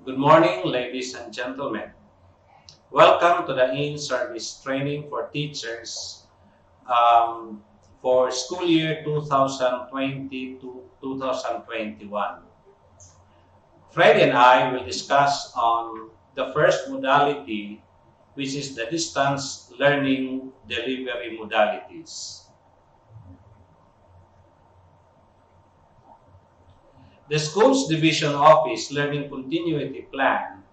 Good morning, ladies and gentlemen. Welcome to the in-service training for teachers for school year 2020 to 2021. Fred and I will discuss on the first modality, which is the distance learning delivery modalities. The school's division office learning continuity plan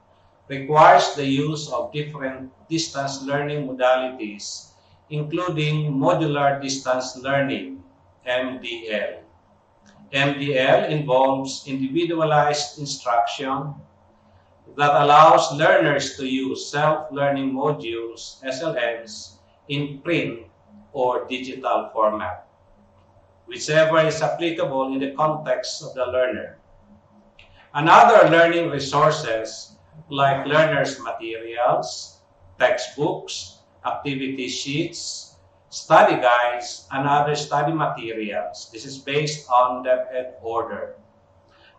requires the use of different distance learning modalities, including modular distance learning, MDL. MDL involves individualized instruction that allows learners to use self-learning modules, SLMs, in print or digital format, whichever is applicable in the context of the learner. Another learning resources like learners' materials, textbooks, activity sheets, study guides, and other study materials. This is based on the ed order.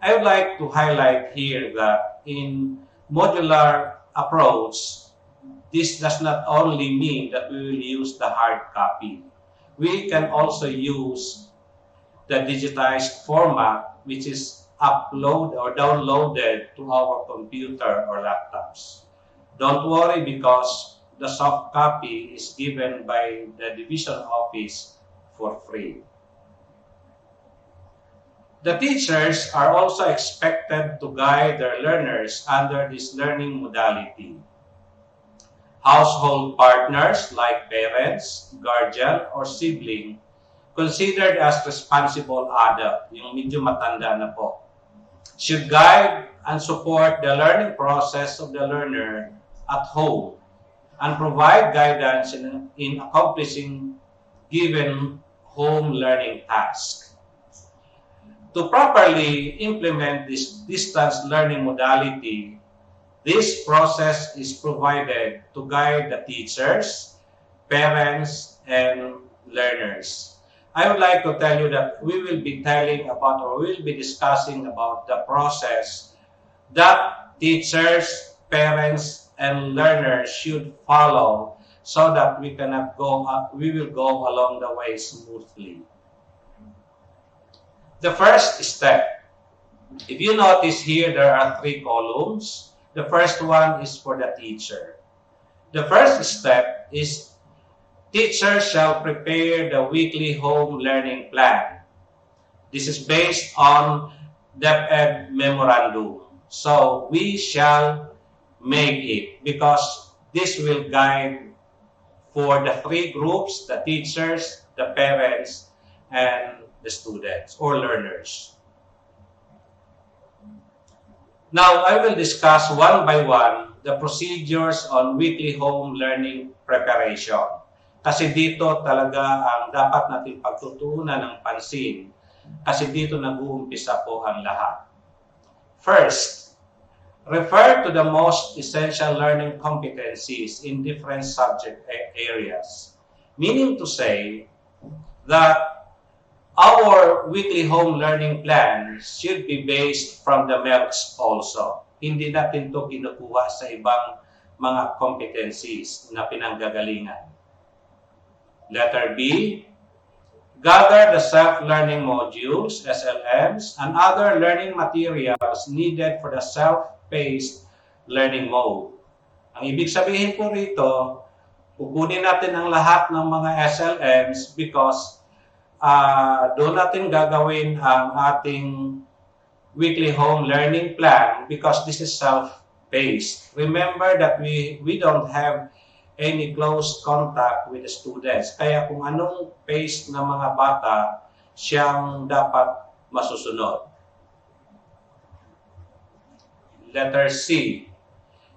I would like to highlight here that in modular approach, this does not only mean that we will use the hard copy. We can also use the digitized format, which is uploaded or downloaded to our computer or laptops. Don't worry because the soft copy is given by the division office for free. The teachers are also expected to guide their learners under this learning modality. Household partners like parents, guardian, or sibling considered as responsible adult, yung medyo matanda na po, should guide and support the learning process of the learner at home and provide guidance in accomplishing given home learning tasks. To properly implement this distance learning modality, this process is provided to guide the teachers, parents, and learners. I would like to tell you that we will be telling about or we will be discussing about the process that teachers, parents, and learners should follow so that we will go along the way smoothly. The first step, if you notice here, there are 3 columns. The first one is for the teacher. The first step is teachers shall prepare the weekly home learning plan. This is based on DepEd memorandum. So we shall make it because this will guide for the 3 groups, the teachers, the parents, and the students or learners. Now, I will discuss one by one the procedures on weekly home learning preparation. Kasi dito talaga ang dapat natin pagtutuunan ng pansin. Kasi dito nag-uumpisa po ang lahat. First, refer to the most essential learning competencies in different subject areas. Meaning to say that our weekly home learning plan should be based from the MELCs also. Hindi natin ito kinukuha sa ibang mga competencies na pinanggagalingan. Letter B, gather the self-learning modules, SLMs, and other learning materials needed for the self-paced learning mode. Ang ibig sabihin po rito, kukunin natin ang lahat ng mga SLMs because doon natin gagawin ang ating weekly home learning plan because this is self-paced. Remember that we don't have any close contact with the students. Kaya kung anong pace ng mga bata, siyang dapat masusunod. Letter C.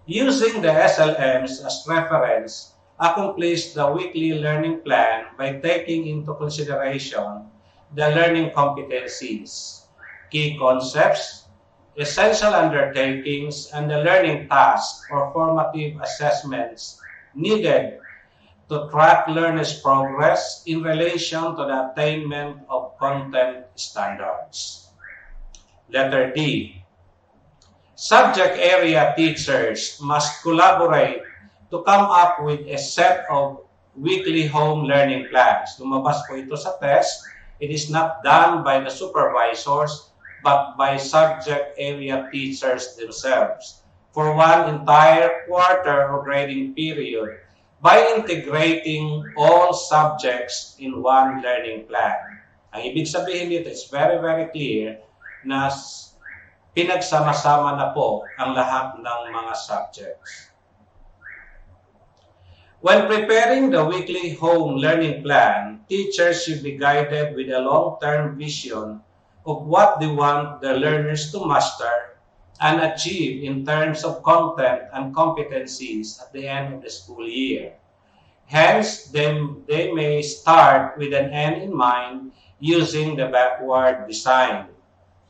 Using the SLMs as reference, accomplish the weekly learning plan by taking into consideration the learning competencies, key concepts, essential undertakings, and the learning tasks or formative assessments needed to track learners' progress in relation to the attainment of content standards. Letter D. Subject area teachers must collaborate to come up with a set of weekly home learning plans. Lumabas po ito sa test. It is not done by the supervisors, but by subject area teachers themselves for one entire quarter or grading period by integrating all subjects in one learning plan. Ang ibig sabihin dito is very, very clear na pinagsama-sama na po ang lahat ng mga subjects. When preparing the weekly home learning plan, teachers should be guided with a long-term vision of what they want their learners to master and achieve in terms of content and competencies at the end of the school year. Hence, they may start with an end in mind using the backward design.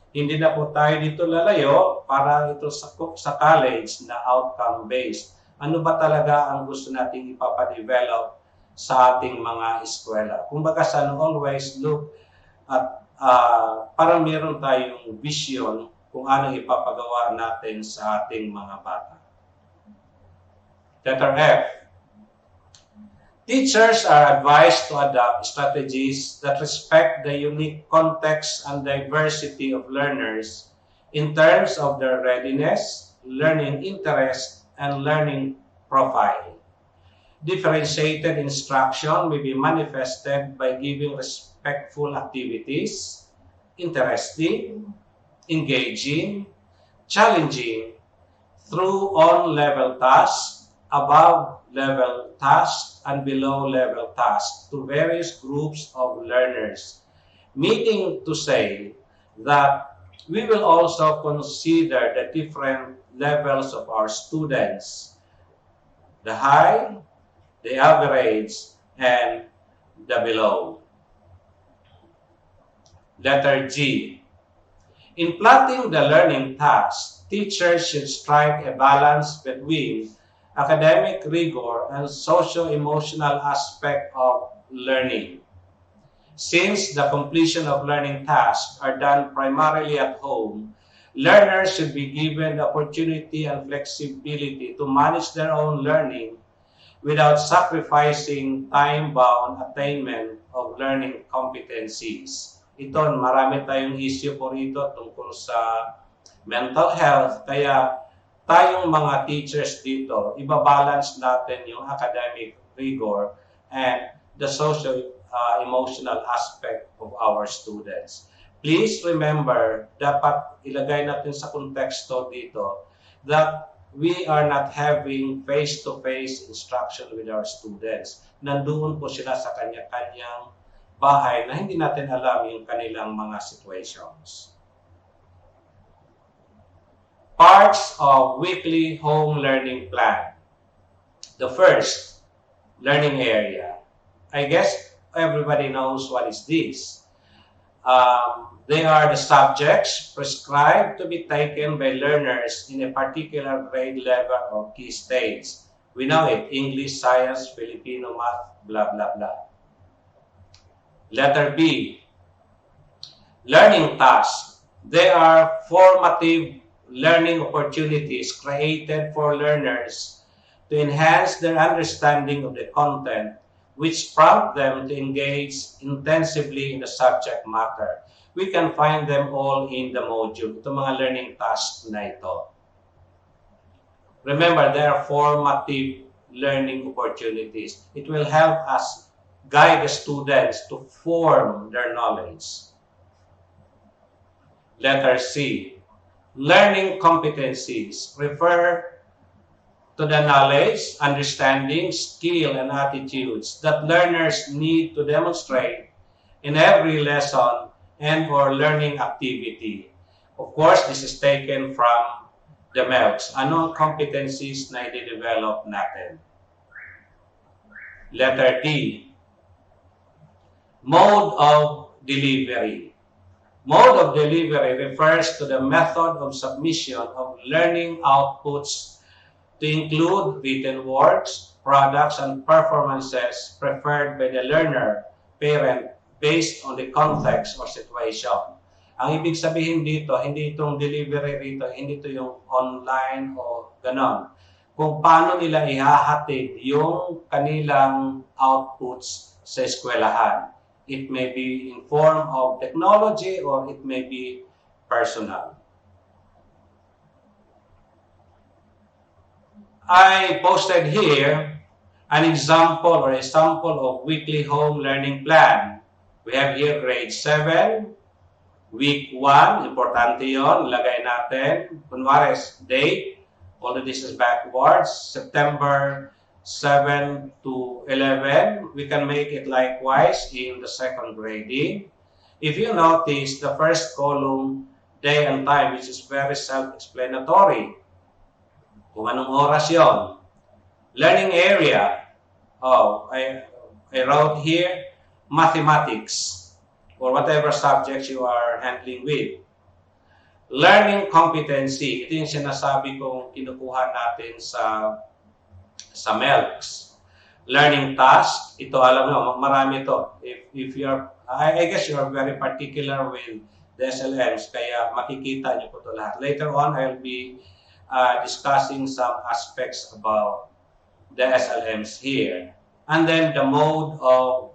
Hindi na po tayo dito lalayo para ito sa college na outcome-based. Ano ba talaga ang gusto nating ipapadevelop sa ating mga eskwela? Kumbaga always look at parang meron tayong vision kung ano ipapagawa natin sa ating mga bata. Letter F. Teachers are advised to adopt strategies that respect the unique context and diversity of learners in terms of their readiness, learning interest, and learning profile. Differentiated instruction may be manifested by giving respectful activities, interesting, engaging, challenging, through on-level tasks, above-level tasks, and below-level tasks to various groups of learners. Meaning to say that we will also consider the different levels of our students, the high, the average, and the below. Letter G. In plotting the learning tasks, teachers should strike a balance between academic rigor and socio-emotional aspect of learning. Since the completion of learning tasks are done primarily at home, learners should be given the opportunity and flexibility to manage their own learning without sacrificing time-bound attainment of learning competencies. Ito, marami tayong issue po rito tungkol sa mental health. Kaya tayong mga teachers dito, ibabalance natin yung academic rigor and the social-emotional aspect of our students. Please remember, dapat ilagay natin sa konteksto dito that we are not having face-to-face instruction with our students. Nandoon po sila sa kanya-kanyang bahay na hindi natin alam yung kanilang mga situations. Parts of weekly home learning plan. The first, learning area. I guess everybody knows what is this. They are the subjects prescribed to be taken by learners in a particular grade level or key stage. We know it, English, Science, Filipino, Math, blah, blah, blah. Letter B, learning tasks. They are formative learning opportunities created for learners to enhance their understanding of the content, which prompt them to engage intensively in the subject matter. We can find them all in the module. Ito mga learning tasks na ito. Remember, they are formative learning opportunities. It will help us guide the students to form their knowledge. Letter C, learning competencies refer to the knowledge, understanding, skill, and attitudes that learners need to demonstrate in every lesson and or learning activity. Of course, this is taken from the MELCs. Anong competencies na i-develop natin? Letter D, mode of delivery. Mode of delivery refers to the method of submission of learning outputs to include written works, products, and performances preferred by the learner, parent, based on the context or situation. Ang ibig sabihin dito, hindi itong delivery rito, hindi ito yung online o ganon. Kung paano nila ihahatid yung kanilang outputs sa eskwelahan. It may be in form of technology or it may be personal. I posted here an example or a sample of weekly home learning plan. We have here grade 7, week 1, importante yon, lagay natin. Kunwari, date, all of this is backwards, September 7 to 11. We can make it likewise in the second grading. If you notice, the first column, day and time, which is very self-explanatory. Kung anong oras yon. Learning area. I wrote here, mathematics, or whatever subjects you are handling with. Learning competency. Ito yung sinasabi kong kinukuha natin sa MELCs. Learning task. Ito, alam mo, marami ito. If you're, I guess you're very particular with the SLMs, kaya makikita niyo po ito lahat. Later on, I'll be discussing some aspects about the SLMs here. And then the mode of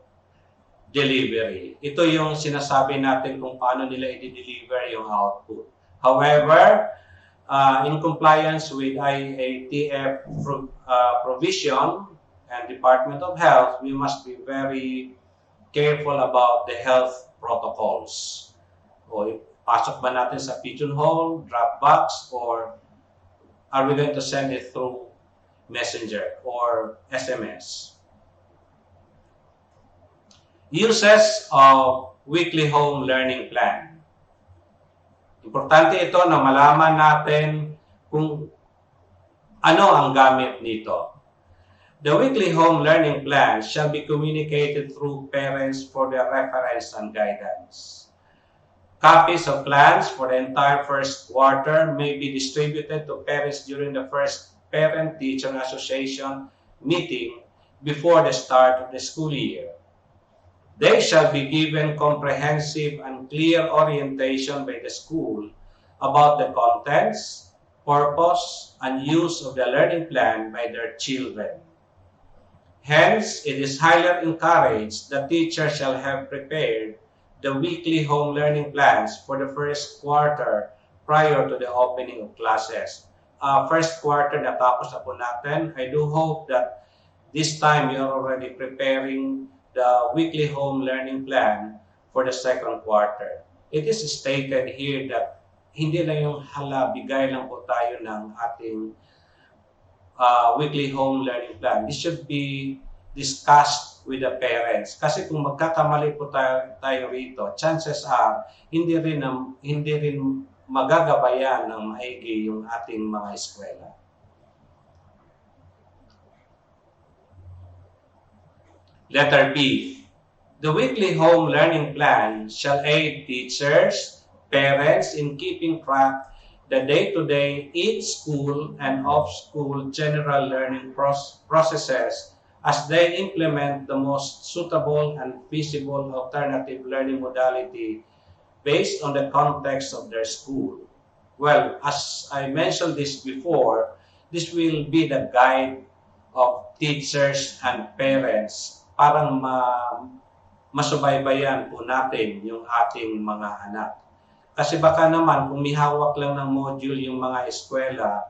delivery. Ito yung sinasabi natin kung paano nila i-deliver yung output. However, in compliance with IATF provision and Department of Health, we must be very careful about the health protocols. O pasok ba natin sa pigeonhole, Dropbox, or are we going to send it through Messenger or SMS? Uses of weekly home learning plan. Importante ito na malaman natin kung ano ang gamit nito. The weekly home learning plan shall be communicated through parents for their reference and guidance. Copies of plans for the entire first quarter may be distributed to parents during the first Parent-Teacher Association meeting before the start of the school year. They shall be given comprehensive and clear orientation by the school about the contents, purpose, and use of the learning plan by their children. Hence, it is highly encouraged that teachers shall have prepared the weekly home learning plans for the first quarter prior to the opening of classes. First quarter, natapos na po natin. I do hope that this time you are already preparing the weekly home learning plan for the second quarter. It is stated here that hindi lang yung bigay lang po tayo ng ating weekly home learning plan. This should be discussed with the parents. Kasi kung magkakamali po tayo rito, chances are hindi rin magagabayan ng maigi yung ating mga eskwela. Letter B. The weekly home learning plan shall aid teachers, parents in keeping track the day-to-day in-school and off-school general learning processes as they implement the most suitable and feasible alternative learning modality based on the context of their school. Well, as I mentioned this before, this will be the guide of teachers and parents para masubaybayan po natin yung ating mga anak. Kasi baka naman kung may hawak lang ng module yung mga eskwela,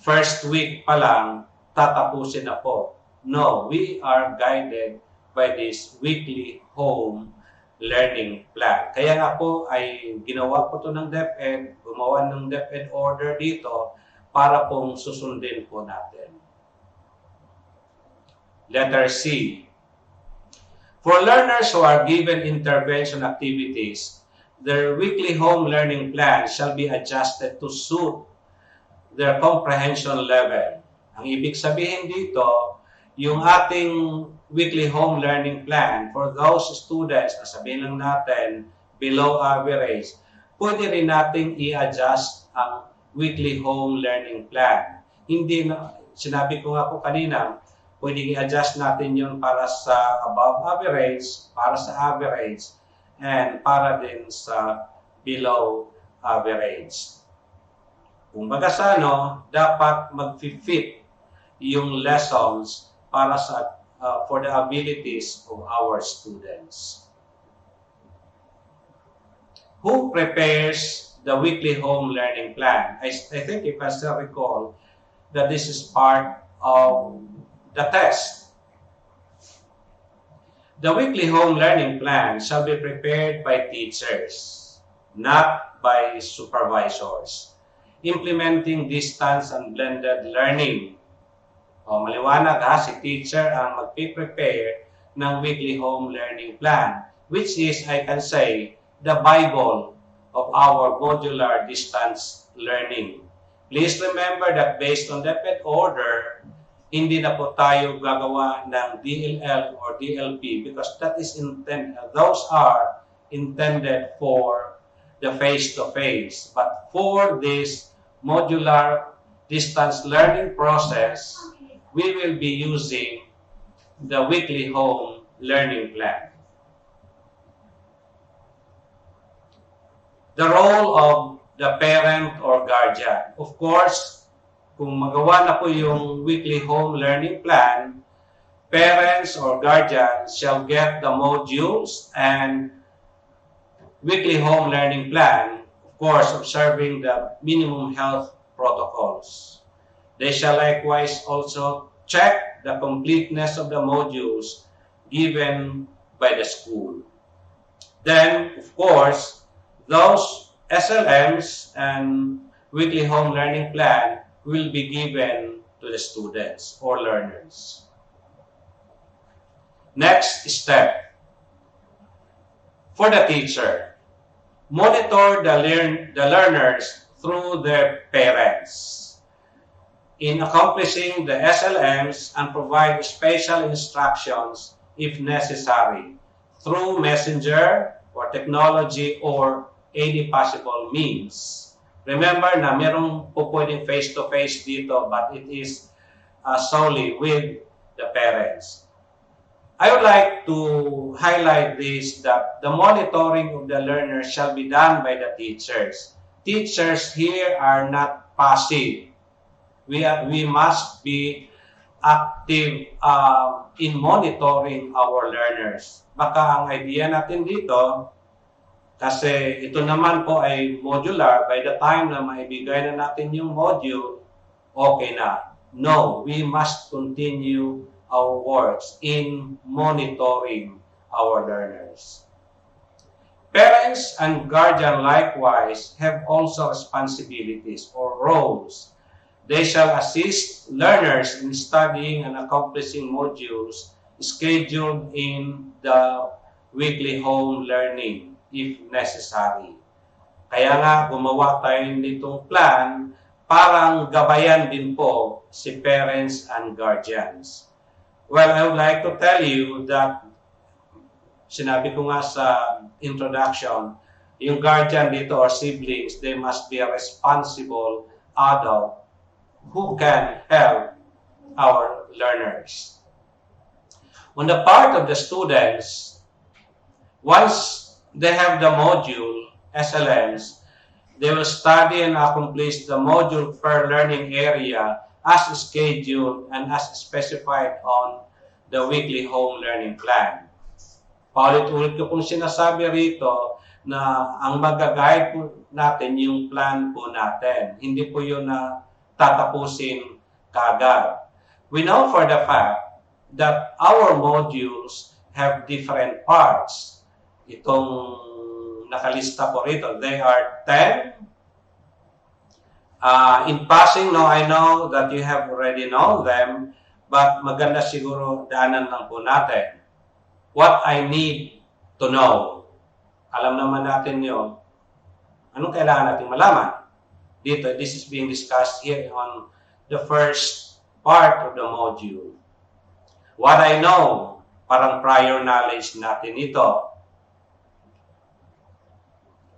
first week pa lang, tatapusin na po. No, we are guided by this weekly home learning plan. Kaya nga po ay ginawa po ito ng DepEd, gumawa ng DepEd order dito para pong susundin po natin. Letter C. For learners who are given intervention activities, their weekly home learning plan shall be adjusted to suit their comprehension level. Ang ibig sabihin dito, yung ating weekly home learning plan for those students na sabihin lang natin below average, pwede rin nating i-adjust ang weekly home learning plan. Hindi na, sinabi ko nga po kanina, pwede i-adjust natin yun para sa above average, para sa average, and para din sa below average. Kumbaga sa dapat mag-fit yung lessons para sa for the abilities of our students. Who prepares the weekly home learning plan? I think if I still recall that this is part of the test. The weekly home learning plan shall be prepared by teachers, not by supervisors. Implementing distance and blended learning. Maliwanag si teacher ang magpiprepare ng weekly home learning plan, which is, I can say, the Bible of our modular distance learning. Please remember that based on DepEd order, hindi na po tayo gagawa ng DLL or DLP because those are intended for the face-to-face. But for this modular distance learning process, we will be using the weekly home learning plan. The role of the parent or guardian. Of course, kung magawa na po yung weekly home learning plan, parents or guardians shall get the modules and weekly home learning plan, of course, observing the minimum health protocols. They shall likewise also check the completeness of the modules given by the school. Then, of course, those SLMs and weekly home learning plan will be given to the students or learners. Next step. For the teacher, monitor the learners through their parents in accomplishing the SLMs and provide special instructions if necessary through messenger or technology or any possible means. Remember na merong po pwedeng face-to-face dito but it is solely with the parents. I would like to highlight this that the monitoring of the learners shall be done by the teachers. Teachers here are not passive. We must be active in monitoring our learners. Baka ang idea natin dito, kasi ito naman po ay modular, by the time na maibigay na natin yung module, okay na. No, we must continue our works in monitoring our learners. Parents and guardian likewise have also responsibilities or roles. They shall assist learners in studying and accomplishing modules scheduled in the weekly home learning if necessary. Kaya nga gumawa tayo nitong plan, parang gabayan din po si parents and guardians. Well, I would like to tell you that sinabi ko nga sa introduction, yung guardian dito or siblings, they must be a responsible adult who can help our learners. On the part of the students, once they have the module, SLMs, they will study and accomplish the module per learning area as scheduled and as specified on the weekly home learning plan. Paulit-ulit ko pong sinasabi rito na ang mag-guide po natin yung plan po natin. Hindi po yun na tatapusin kagad. We know for the fact that our modules have different parts. Itong nakalista po rito, they are 10. In passing, I know that you have already known them, but maganda siguro daanan lang po natin. What I need to know. Alam naman natin yun. Anong kailangan natin malaman? Dito, this is being discussed here on the first part of the module. What I know, parang prior knowledge natin ito.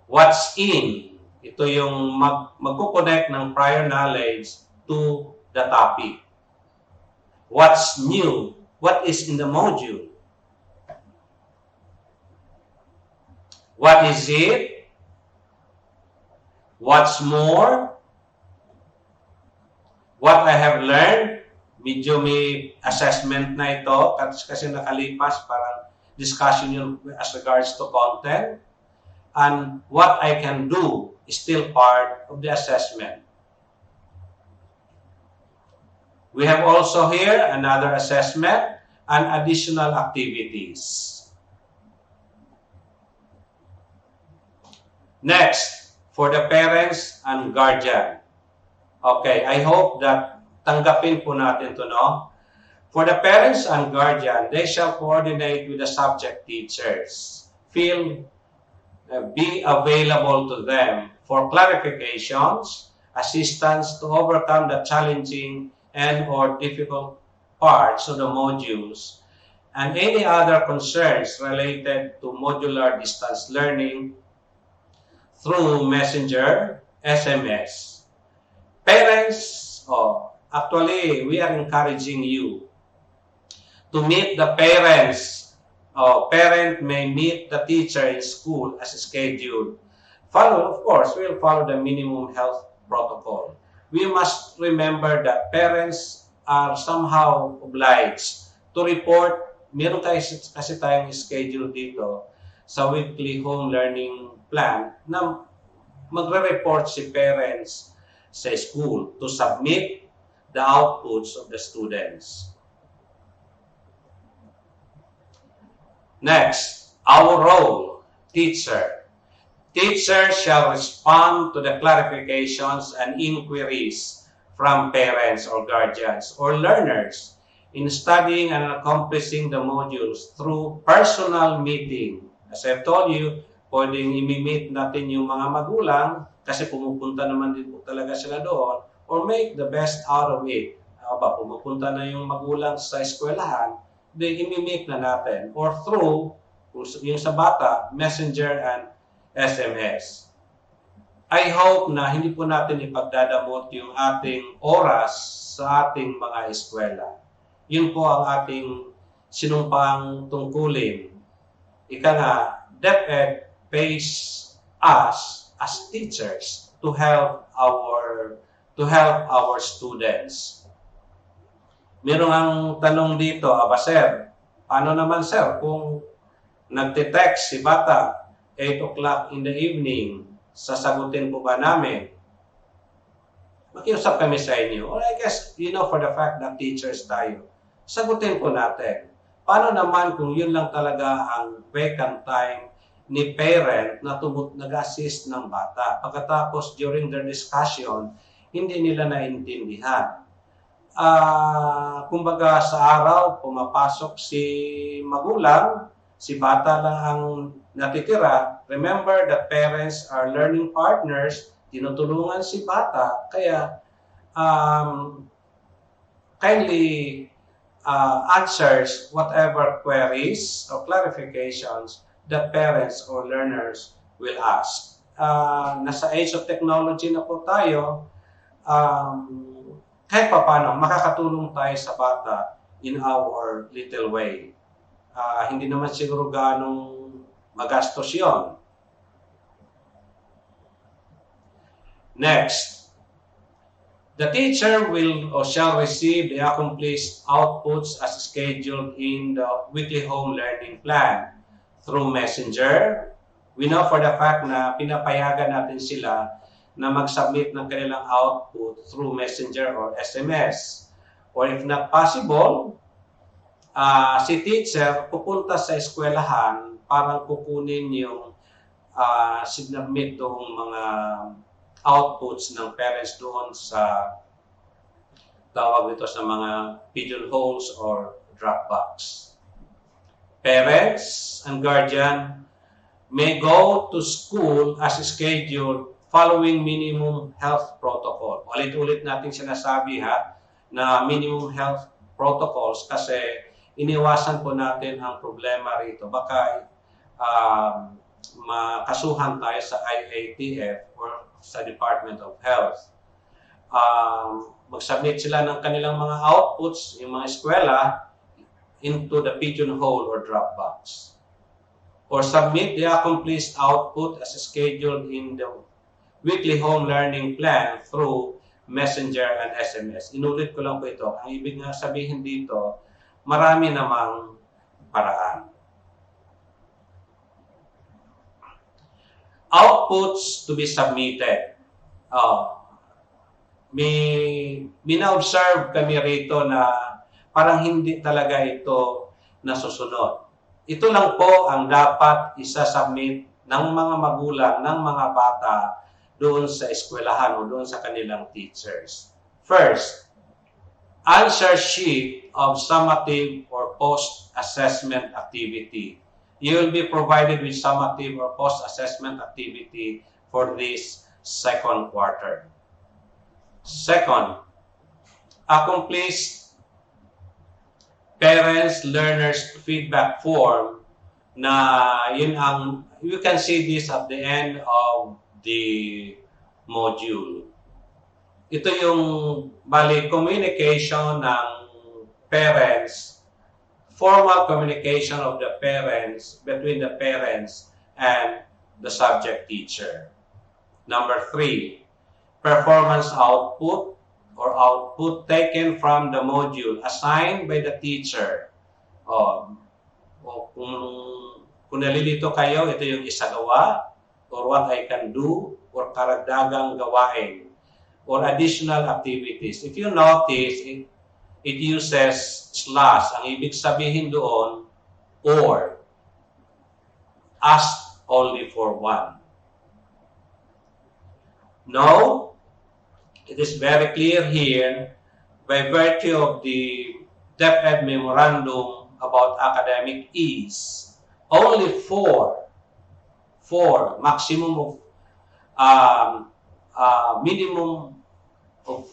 What's in, ito yung magkukonect ng prior knowledge to the topic. What's new, what is in the module. What is it? What's more, what I have learned, medyo may assessment na ito kasi nakalipas, parang discussion yun as regards to content. And what I can do is still part of the assessment. We have also here another assessment and additional activities. Next, for the parents and guardian. Okay, I hope that tanggapin po natin to, no? For the parents and guardian, they shall coordinate with the subject teachers. Be available to them for clarifications, assistance to overcome the challenging and or difficult parts of the modules, and any other concerns related to modular distance learning through Messenger, SMS. Parents, actually, we are encouraging you to meet the parents. Parent may meet the teacher in school as scheduled. Of course, we'll follow the minimum health protocol. We must remember that parents are somehow obliged to report. Meron kasi tayong schedule dito sa weekly home learning plan na magre-report si parents sa school to submit the outputs of the students. Next, our role, teacher. Teachers shall respond to the clarifications and inquiries from parents or guardians or learners in studying and accomplishing the modules through personal meeting. As I've told you, pwedeng imi-meet natin yung mga magulang kasi pumupunta naman din po talaga sila doon, or make the best out of it. Pumupunta na yung magulang sa eskwelahan, then imi-meet na natin. Or through, yung sa bata, Messenger and SMS. I hope na hindi po natin ipagdadamot yung ating oras sa ating mga eskwela. Yun po ang ating sinumpang tungkulin. Ika nga, DepEd pays us as teachers to help our students. Meron ang tanong dito, sir, paano naman sir kung nagte-text si bata 8 o'clock in the evening, sasagutin po ba namin? Makiusap kami sa inyo. Or I guess, for the fact that teachers tayo, sagutin po natin. Paano naman kung yun lang talaga ang vacant time ni parent na nag-assist ng bata? Pagkatapos, during their discussion, hindi nila naintindihan. Kumbaga sa araw, pumapasok si magulang, si bata lang ang natitira. Remember that parents are learning partners, tinutulungan si bata. Kaya, kindly answers whatever queries or clarifications that parents or learners will ask. Nasa age of technology na po tayo, kahit pa paano, makakatulong tayo sa bata in our little way. Hindi naman siguro ganong magastos yun. Next, the teacher will or shall receive the accomplished outputs as scheduled in the weekly home learning plan through Messenger. We know for the fact na pinapayagan natin sila na mag-submit ng kanilang output through Messenger or SMS. Or if not possible, si teacher pupunta sa eskwelahan para kukunin yung sinubmit ng mga outputs ng parents doon sa tawag dito sa mga pigeonholes or Dropbox. Parents and guardian may go to school as scheduled following minimum health protocol. Ulit-ulit natin sinasabi na minimum health protocols kasi iniwasan po natin ang problema rito. Baka makasuhan tayo sa IATF or sa Department of Health. Mag-submit sila ng kanilang mga outputs, yung mga eskwela, into the pigeonhole or Dropbox. Or submit the accomplished output as scheduled in the weekly home learning plan through Messenger and SMS. Inulit ko lang po ito. Ang ibig nga sabihin dito, marami namang paraan. Outputs to be submitted. May na-observe kami rito na parang hindi talaga ito nasusunod. Ito lang po ang dapat isa-submit ng mga magulang, ng mga bata doon sa eskwelahan o doon sa kanilang teachers. First, answer sheet of summative or post-assessment activity. You will be provided with summative or post-assessment activity for this second quarter. Second, accomplish parents, learners feedback form na yun ang, you can see this at the end of the module. Ito yung, bali, communication ng parents, formal communication of the parents, between the parents and the subject teacher. Number 3, performance output or output taken from the module assigned by the teacher. Kung nalilito kayo, ito yung isagawa, or what I can do, or karagdagang gawain, or additional activities. If you notice, it uses slash. Ang ibig sabihin doon, or. Ask only for one. No, it is very clear here, by virtue of the DepEd Memorandum about academic ease, only four, maximum of, minimum of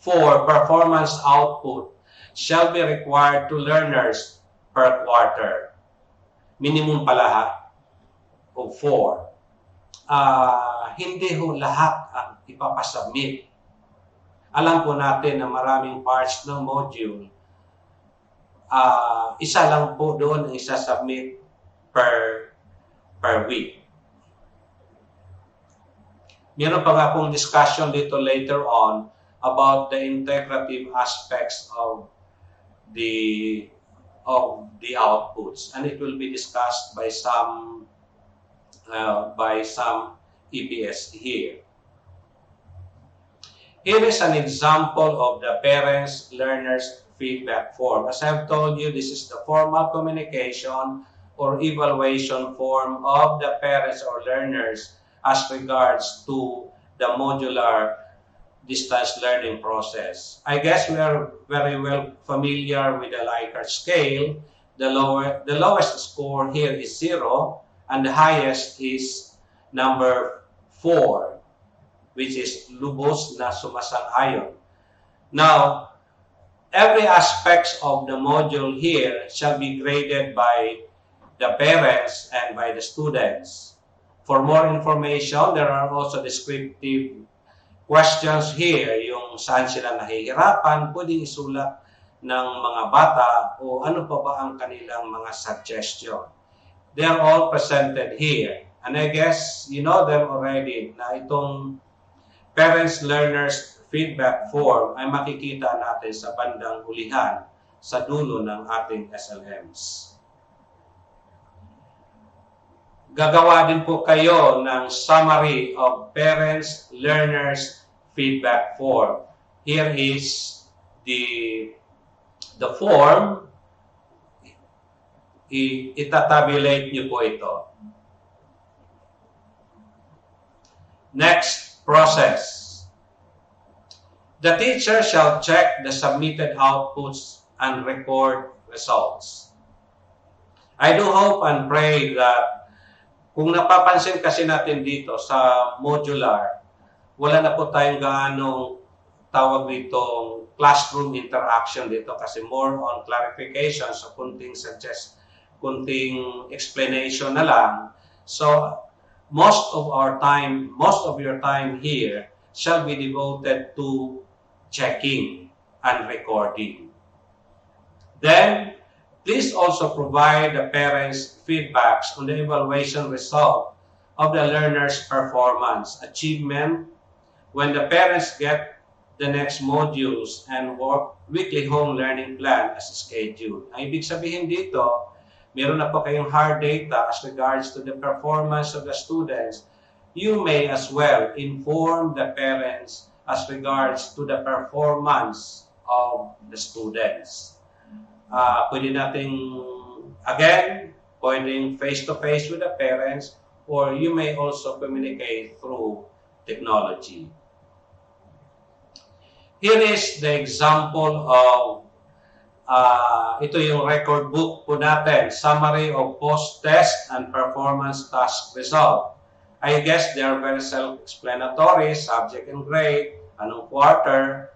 4 performance output shall be required to learners per quarter. Minimum pala ha, of 4. Hindi ho lahat ang ipapasubmit. Alam po natin na maraming parts ng module, isa lang po doon ang isa-submit per week. Meron pa nga pong discussion dito later on about the integrative aspects of the outputs, and it will be discussed by some EPS here. Here is an example of the parents, learners feedback form. As I've told you, this is the formal communication or evaluation form of the parents or learners as regards to the modular distance learning process. I guess we are very well familiar with the Likert scale. The lowest score here is 0, and the highest is number 4, which is lubos na sumasang-ayon. Now, every aspect of the module here shall be graded by the parents and by the students. For more information, there are also descriptive questions here, yung saan sila nahihirapan, pwedeng isulat ng mga bata o ano pa ba ang kanilang mga suggestion. They are all presented here. And I guess you know them already na itong parents, learners feedback form ay makikita natin sa bandang hulihan sa dulo ng ating SLMs. Gagawa din po kayo ng summary of parents, learners feedback form. Here is the form. Itatabulate niyo po ito. Next, process. The teacher shall check the submitted outputs and record results. I do hope and pray that kung napapansin kasi natin dito sa modular, wala na po tayong gaanong tawag ditong classroom interaction dito kasi more on clarification, so kunting explanation na lang. So most of your time here shall be devoted to checking and recording. Then, please also provide the parents' feedbacks on the evaluation result of the learner's performance, achievement, when the parents get the next modules and work weekly home learning plan as scheduled. Ang ibig sabihin dito, meron na po kayong hard data as regards to the performance of the students. You may as well inform the parents as regards to the performance of the students. Pwede nating, again, pwedeng face-to-face with the parents, or you may also communicate through technology. Here is the example of, ito yung record book po natin, Summary of Post-Test and Performance Task Result. I guess they are very self-explanatory, subject and grade, anong quarter,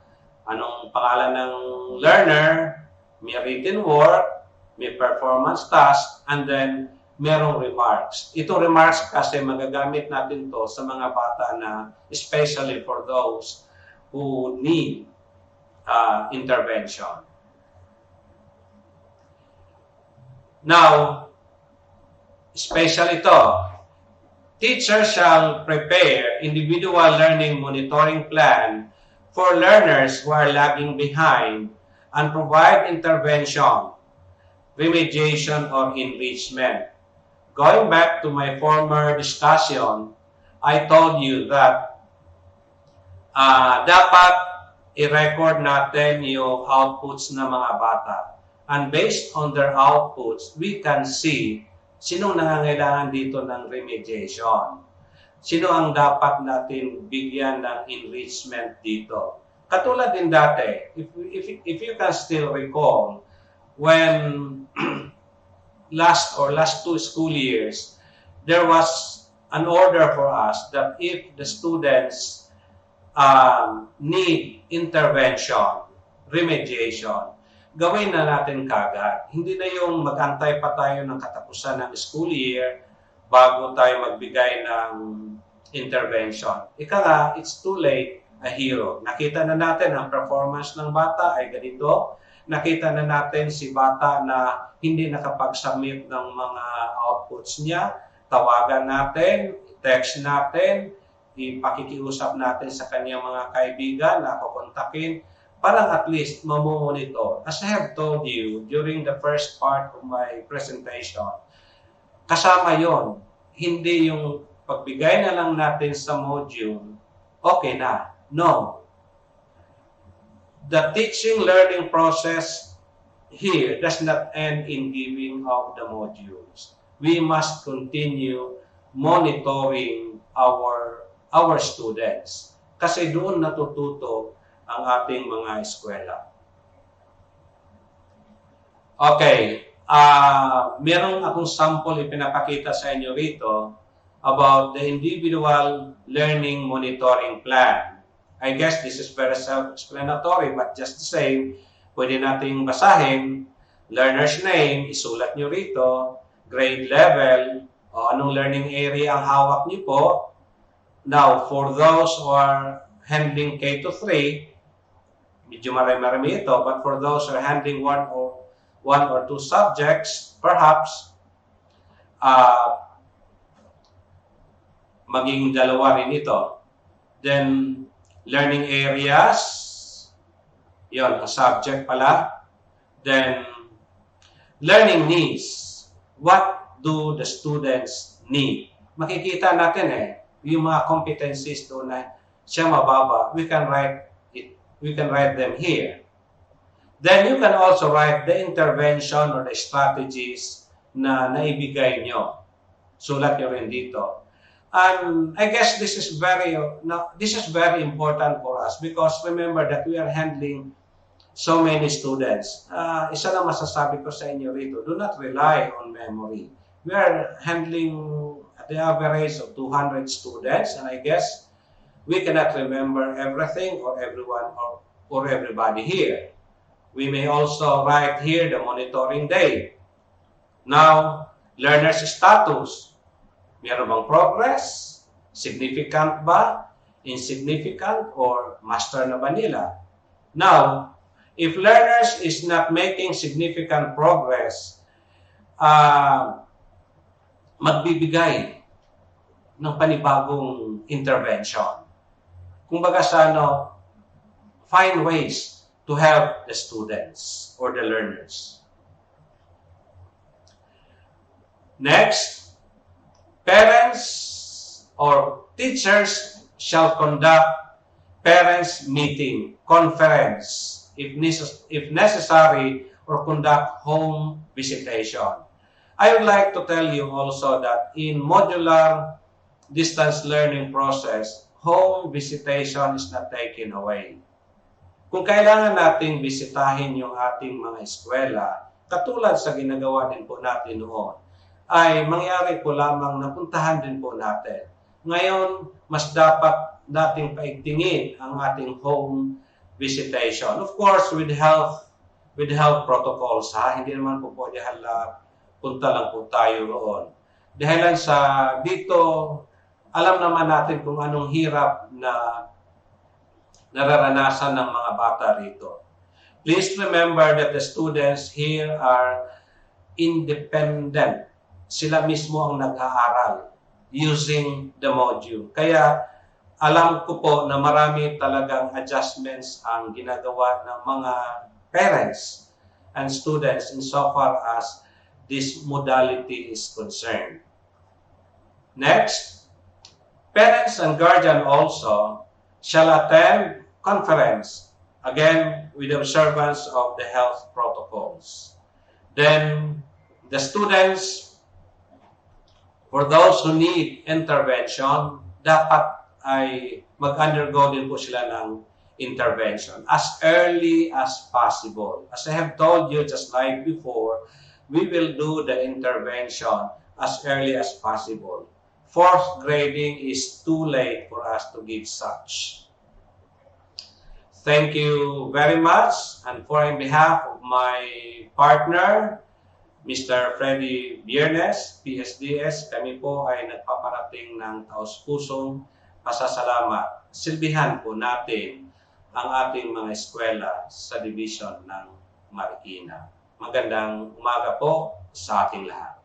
anong pangalan ng learner, may written work, may performance task, and then merong remarks. Ito remarks kasi magagamit natin to sa mga bata na, especially for those who need intervention. Now, especially ito, teachers shall prepare individual learning monitoring plan for learners who are lagging behind and provide intervention, remediation, or enrichment. Going back to my former discussion, I told you that dapat i-record natin yung outputs ng mga bata. And based on their outputs, we can see sino nangangailangan dito ng remediation. Sino ang dapat natin bigyan ng enrichment dito. Katulad din dati, if you can still recall, when last two school years, there was an order for us that if the students need intervention, remediation, gawin na natin kagad. Hindi na yung mag-antay pa tayo ng katapusan ng school year bago tayo magbigay ng intervention. Ika nga, it's too late, a hero. Nakita na natin ang performance ng bata ay ganito. Nakita na natin si bata na hindi nakapag-submit ng mga outputs niya. Tawagan natin, text natin, ipakikiusap natin sa kanyang mga kaibigan na kukontakin para at least mamomonitor. As I have told you during the first part of my presentation, kasama yon, hindi yung pagbigay na lang natin sa module, okay na. No. The teaching learning process here does not end in giving out the modules. We must continue monitoring our students. Kasi doon natututo ang ating mga eskwela. Okay, meron akong sample ipinapakita sa inyo rito about the individual learning monitoring plan. I guess this is very self-explanatory, but just the same, pwede nating basahin, learner's name, isulat nyo rito, grade level, o anong learning area ang hawak nyo po. Now, for those who are handling K to 3, medyo marami ito, but for those who are handling one or two subjects, perhaps, maging dalawa rin ito. Then, learning areas, yon, ang subject pala. Then, learning needs. What do the students need? Makikita natin yung mga competencies doon na siya mababa, we can write them here. Then you can also write the intervention or the strategies na naibigay nyo. Sulat nyo rin dito. And I guess this is very important for us because remember that we are handling so many students. Isa lang masasabi ko sa inyo rito, do not rely on memory. We are handling at the average of 200 students, and I guess we cannot remember everything or everyone or everybody here. We may also write here the monitoring day. Now, learner's status. Meron bang progress? Significant ba? Insignificant? Or master na ba nila? Now, if learners is not making significant progress, magbibigay ng panibagong intervention. Kumbaga sa find ways to help the students or the learners. Next, parents or teachers shall conduct parents meeting, conference, if necessary, or conduct home visitation. I would like to tell you also that in modular distance learning process, home visitation is not taken away. Kung kailangan nating bisitahin yung ating mga eskwela, katulad sa ginagawa din po natin noon, ay mangyari po lamang na puntahan din po natin. Ngayon, mas dapat nating paigtingin ang ating home visitation. Of course, with health protocols, hindi naman po pwede punta lang po tayo roon. Dahil sa dito, alam naman natin kung anong hirap na nararanasan ng mga bata rito. Please remember that the students here are independent. Sila mismo ang nag-aaral using the module. Kaya alam ko po na marami talagang adjustments ang ginagawa ng mga parents and students insofar as this modality is concerned. Next, parents and guardian also shall attend conference, again with observance of the health protocols. Then, the students, for those who need intervention, dapat ay mag-undergo din po sila ng intervention as early as possible. As I have told you just like before, we will do the intervention as early as possible. Fourth grading is too late for us to give such. Thank you very much, and on behalf of my partner, Mr. Freddy Biernes, PSDS, kami po ay nagpaparating ng taos-pusong pasasalamat. Silbihan po natin ang ating mga eskwela sa division ng Marikina. Magandang umaga po sa ating lahat.